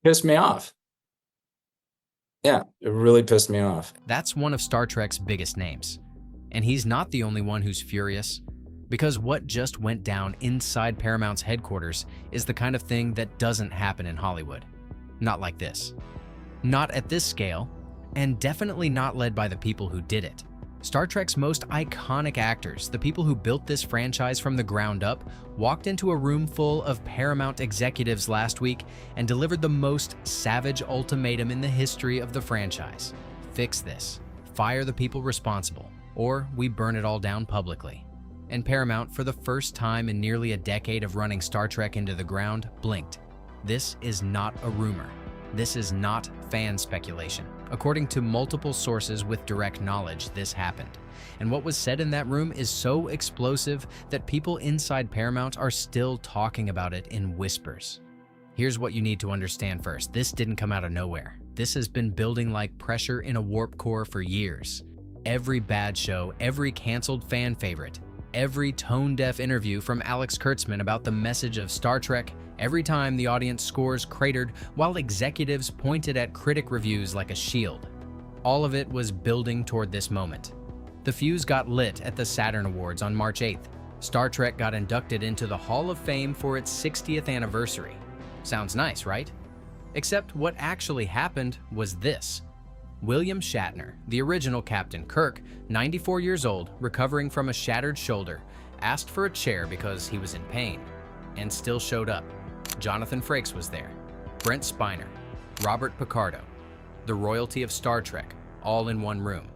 Pissed me off. Yeah, it really pissed me off. That's one of Star Trek's biggest names. And he's not the only one who's furious, because what just went down inside Paramount's headquarters is the kind of thing that doesn't happen in Hollywood. Not like this. Not at this scale, and definitely not led by the people who did it. Star Trek's most iconic actors, the people who built this franchise from the ground up, walked into a room full of Paramount executives last week and delivered the most savage ultimatum in the history of the franchise. Fix this. Fire the people responsible, or we burn it all down publicly. And Paramount, for the first time in nearly a decade of running Star Trek into the ground, blinked. This is not a rumor. This is not fan speculation. According to multiple sources with direct knowledge, this happened. And what was said in that room is so explosive that people inside Paramount are still talking about it in whispers. Here's what you need to understand first. This didn't come out of nowhere. This has been building like pressure in a warp core for years. Every bad show, every canceled fan favorite, every tone-deaf interview from Alex Kurtzman about the message of Star Trek, every time the audience scores cratered while executives pointed at critic reviews like a shield. All of it was building toward this moment. The fuse got lit at the Saturn Awards on March 8th. Star Trek got inducted into the Hall of Fame for its 60th anniversary. Sounds nice, right? Except what actually happened was this. William Shatner, the original Captain Kirk, 94 years old, recovering from a shattered shoulder, asked for a chair because he was in pain, and still showed up. Jonathan Frakes was there, Brent Spiner, Robert Picardo, the royalty of Star Trek, all in one room.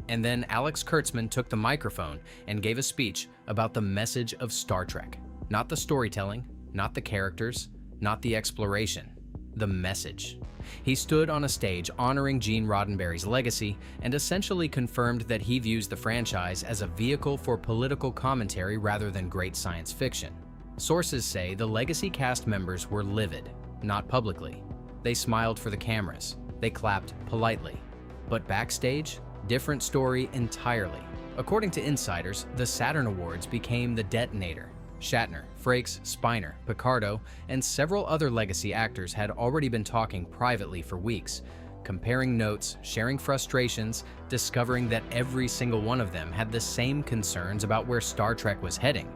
And then Alex Kurtzman took the microphone and gave a speech about the message of Star Trek. Not the storytelling, not the characters, not the exploration, the message. He stood on a stage honoring Gene Roddenberry's legacy and essentially confirmed that he views the franchise as a vehicle for political commentary rather than great science fiction. Sources say the legacy cast members were livid, not publicly. They smiled for the cameras. They clapped politely. But backstage, different story entirely. According to insiders, the Saturn Awards became the detonator. Shatner, Frakes, Spiner, Picardo, and several other legacy actors had already been talking privately for weeks, comparing notes, sharing frustrations, discovering that every single one of them had the same concerns about where Star Trek was heading.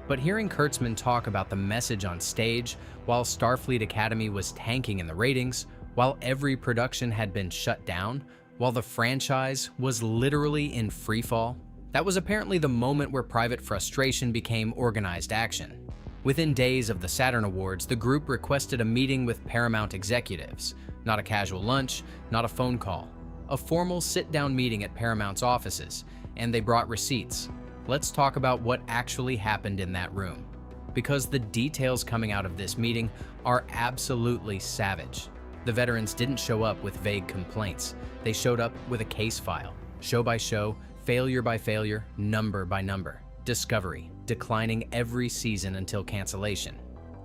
But hearing Kurtzman talk about the message on stage, while Starfleet Academy was tanking in the ratings, while every production had been shut down, while the franchise was literally in freefall, that was apparently the moment where private frustration became organized action. Within days of the Saturn Awards, the group requested a meeting with Paramount executives. Not a casual lunch, not a phone call. A formal sit-down meeting at Paramount's offices, and they brought receipts. Let's talk about what actually happened in that room. Because the details coming out of this meeting are absolutely savage. The veterans didn't show up with vague complaints. They showed up with a case file, show by show, failure by failure, number by number. Discovery, declining every season until cancellation.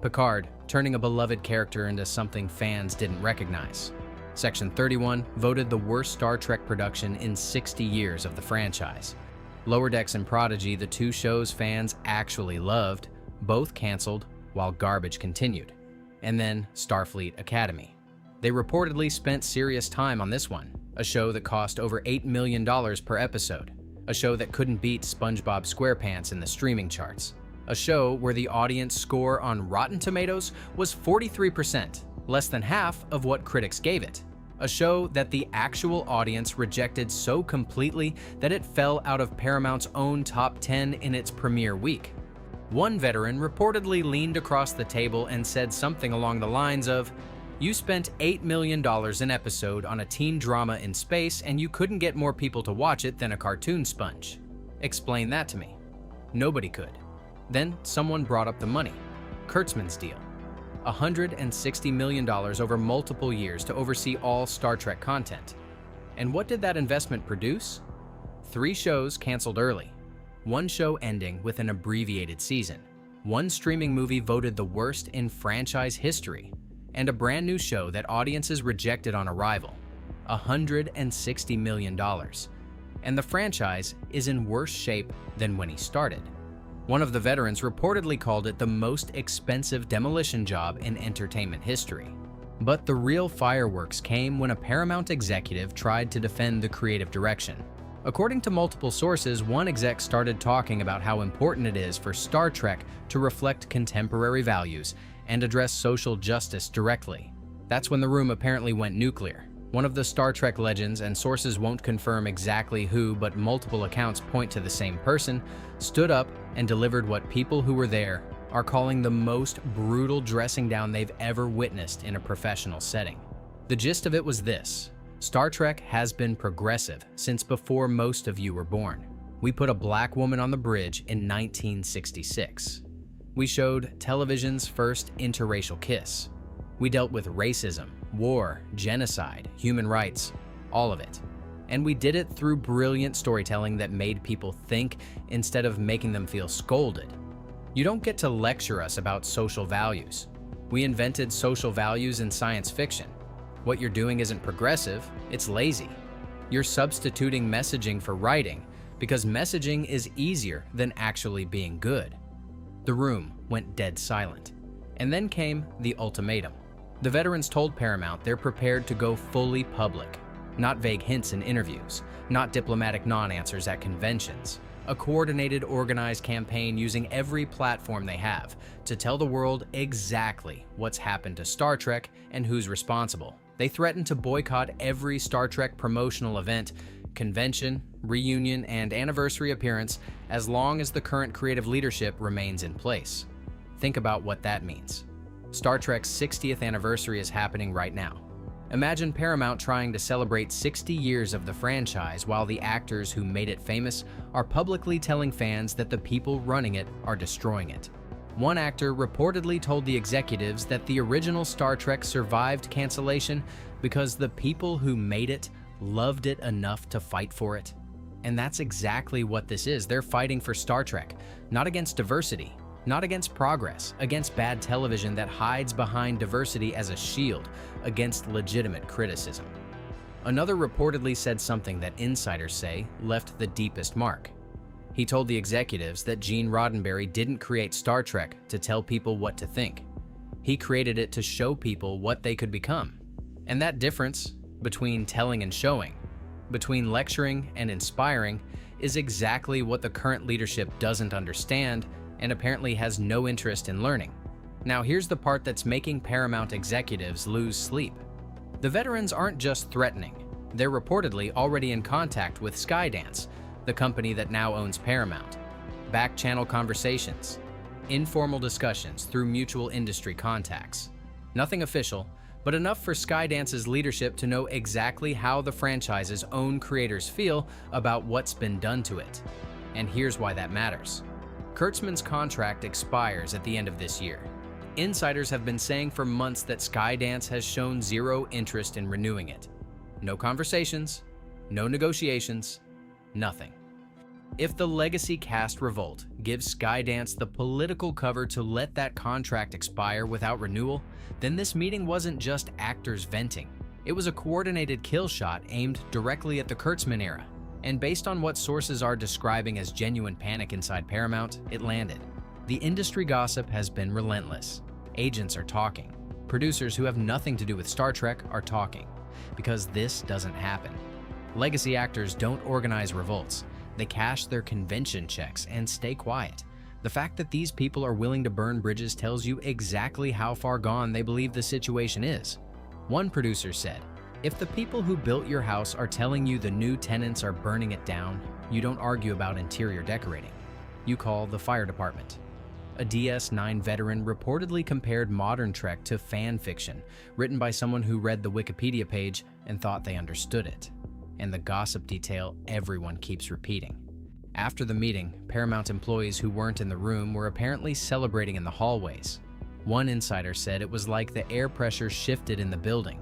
Picard, turning a beloved character into something fans didn't recognize. Section 31, voted the worst Star Trek production in 60 years of the franchise. Lower Decks and Prodigy, the two shows fans actually loved, both canceled while garbage continued. And then Starfleet Academy. They reportedly spent serious time on this one, a show that cost over $8 million per episode, a show that couldn't beat SpongeBob SquarePants in the streaming charts, a show where the audience score on Rotten Tomatoes was 43%, less than half of what critics gave it, a show that the actual audience rejected so completely that it fell out of Paramount's own top 10 in its premiere week. One veteran reportedly leaned across the table and said something along the lines of, "You spent $8 million an episode on a teen drama in space and you couldn't get more people to watch it than a cartoon sponge. Explain that to me." Nobody could. Then someone brought up the money. Kurtzman's deal. $160 million over multiple years to oversee all Star Trek content. And what did that investment produce? 3 shows canceled early. 1 show ending with an abbreviated season. 1 streaming movie voted the worst in franchise history. And a brand new show that audiences rejected on arrival. $160 million. And the franchise is in worse shape than when he started. One of the veterans reportedly called it the most expensive demolition job in entertainment history. But the real fireworks came when a Paramount executive tried to defend the creative direction. According to multiple sources, one exec started talking about how important it is for Star Trek to reflect contemporary values and address social justice directly. That's when the room apparently went nuclear. One of the Star Trek legends, and sources won't confirm exactly who, but multiple accounts point to the same person, stood up and delivered what people who were there are calling the most brutal dressing down they've ever witnessed in a professional setting. The gist of it was this: Star Trek has been progressive since before most of you were born. We put a black woman on the bridge in 1966. We showed television's first interracial kiss. We dealt with racism, war, genocide, human rights, all of it. And we did it through brilliant storytelling that made people think instead of making them feel scolded. You don't get to lecture us about social values. We invented social values in science fiction. What you're doing isn't progressive, it's lazy. You're substituting messaging for writing because messaging is easier than actually being good. The room went dead silent. And then came the ultimatum. The veterans told Paramount they're prepared to go fully public. Not vague hints in interviews, not diplomatic non-answers at conventions. A coordinated, organized campaign using every platform they have to tell the world exactly what's happened to Star Trek and who's responsible. They threatened to boycott every Star Trek promotional event, convention, reunion, and anniversary appearance as long as the current creative leadership remains in place. Think about what that means. Star Trek's 60th anniversary is happening right now. Imagine Paramount trying to celebrate 60 years of the franchise while the actors who made it famous are publicly telling fans that the people running it are destroying it. One actor reportedly told the executives that the original Star Trek survived cancellation because the people who made it loved it enough to fight for it. And that's exactly what this is. They're fighting for Star Trek, not against diversity, not against progress, against bad television that hides behind diversity as a shield against legitimate criticism. Another reportedly said something that insiders say left the deepest mark. He told the executives that Gene Roddenberry didn't create Star Trek to tell people what to think. He created it to show people what they could become. And that difference between telling and showing, between lecturing and inspiring, is exactly what the current leadership doesn't understand and apparently has no interest in learning. Now here's the part that's making Paramount executives lose sleep. The veterans aren't just threatening. They're reportedly already in contact with Skydance, the company that now owns Paramount. Back-channel conversations, informal discussions through mutual industry contacts. Nothing official, but enough for Skydance's leadership to know exactly how the franchise's own creators feel about what's been done to it. And here's why that matters. Kurtzman's contract expires at the end of this year. Insiders have been saying for months that Skydance has shown zero interest in renewing it. No conversations, no negotiations, nothing. If the legacy cast revolt gives Skydance the political cover to let that contract expire without renewal, then this meeting wasn't just actors venting. It was a coordinated kill shot aimed directly at the Kurtzman era. And based on what sources are describing as genuine panic inside Paramount, it landed. The industry gossip has been relentless. Agents are talking. Producers who have nothing to do with Star Trek are talking. Because this doesn't happen. Legacy actors don't organize revolts. They cash their convention checks and stay quiet. The fact that these people are willing to burn bridges tells you exactly how far gone they believe the situation is. One producer said, "If the people who built your house are telling you the new tenants are burning it down, you don't argue about interior decorating. You call the fire department." A DS9 veteran reportedly compared modern Trek to fan fiction, written by someone who read the Wikipedia page and thought they understood it. And the gossip detail everyone keeps repeating. After the meeting, Paramount employees who weren't in the room were apparently celebrating in the hallways. One insider said it was like the air pressure shifted in the building.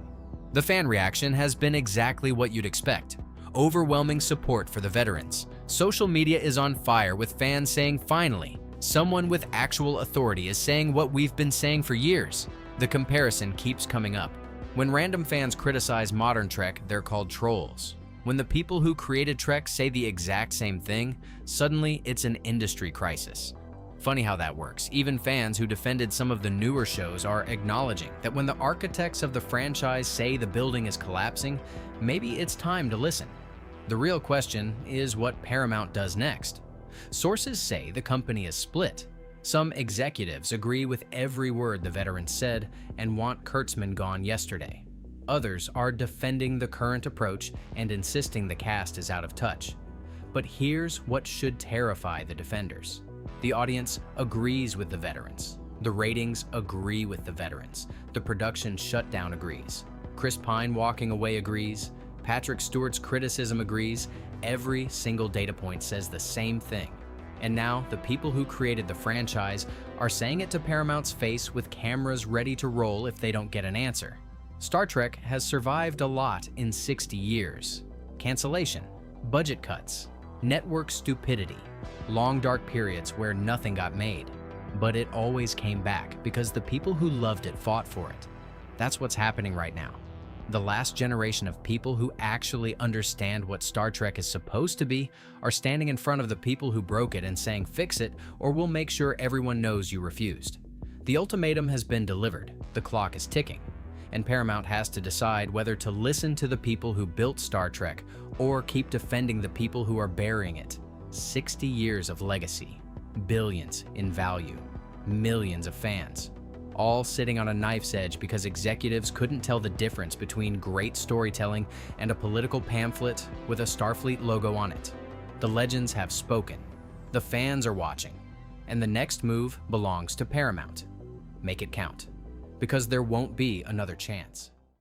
The fan reaction has been exactly what you'd expect. Overwhelming support for the veterans. Social media is on fire with fans saying, "Finally, someone with actual authority is saying what we've been saying for years." The comparison keeps coming up. When random fans criticize modern Trek, they're called trolls. When the people who created Trek say the exact same thing, suddenly it's an industry crisis. Funny how that works. Even fans who defended some of the newer shows are acknowledging that when the architects of the franchise say the building is collapsing, maybe it's time to listen. The real question is what Paramount does next. Sources say the company is split. Some executives agree with every word the veterans said and want Kurtzman gone yesterday. Others are defending the current approach and insisting the cast is out of touch. But here's what should terrify the defenders. The audience agrees with the veterans. The ratings agree with the veterans. The production shutdown agrees. Chris Pine walking away agrees. Patrick Stewart's criticism agrees. Every single data point says the same thing. And now the people who created the franchise are saying it to Paramount's face with cameras ready to roll if they don't get an answer. Star Trek has survived a lot in 60 years. Cancellation, budget cuts, network stupidity, long dark periods where nothing got made. But it always came back because the people who loved it fought for it. That's what's happening right now. The last generation of people who actually understand what Star Trek is supposed to be are standing in front of the people who broke it and saying, "Fix it, or we'll make sure everyone knows you refused." The ultimatum has been delivered. The clock is ticking. And Paramount has to decide whether to listen to the people who built Star Trek or keep defending the people who are burying it. 60 years of legacy, billions in value, millions of fans, all sitting on a knife's edge because executives couldn't tell the difference between great storytelling and a political pamphlet with a Starfleet logo on it. The legends have spoken, the fans are watching, and the next move belongs to Paramount. Make it count, because there won't be another chance.